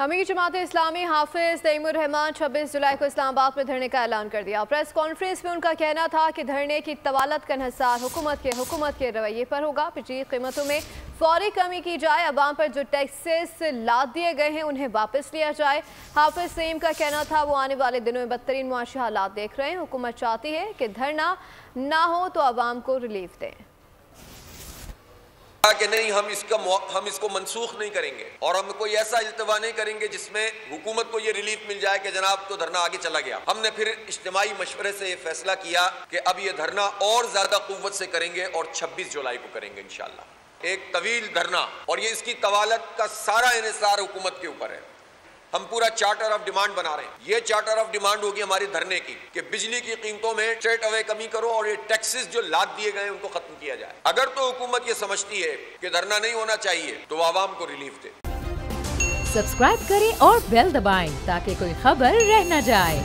अमीर जमात इस्लामी हाफिज तैमूर रहमान 26 जुलाई को इस्लामाबाद में धरने का ऐलान कर दिया। प्रेस कॉन्फ्रेंस में उनका कहना था कि धरने की तवालत का इंहसार हुकूमत के रवैये पर होगा। बिजली कीमतों में फौरी कमी की जाए, अवाम पर जो टैक्सेस लाद दिए गए हैं उन्हें वापस लिया जाए। हाफिज सईम का कहना था वो आने वाले दिनों में बदतरीन मुआशी हालात देख रहे हैं। हुकूमत चाहती है कि धरना ना हो तो अवाम को रिलीफ दें कि नहीं, हम इसको मनसूख नहीं करेंगे और हम कोई ऐसा इल्तवा नहीं करेंगे जिसमें हुकूमत को ये रिलीफ मिल जाए कि जनाब तो धरना आगे चला गया। हमने फिर इज्तिमाई मशवरे से ये फैसला किया कि अब ये धरना और ज्यादा कुव्वत से करेंगे और 26 जुलाई को करेंगे इंशाअल्लाह। एक तवील धरना और ये इसकी तवालत का सारा इन्हिसार हुकूमत के ऊपर है। हम पूरा चार्टर ऑफ डिमांड बना रहे हैं। ये चार्टर ऑफ डिमांड होगी हमारी धरने की कि बिजली की कीमतों में स्ट्रेट अवे कमी करो और ये टैक्सेस जो लाद दिए गए उनको खत्म किया जाए। अगर तो हुकूमत ये समझती है कि धरना नहीं होना चाहिए तो वो आवाम को रिलीफ दे। सब्सक्राइब करें और बेल दबाएं ताकि कोई खबर रह न जाए।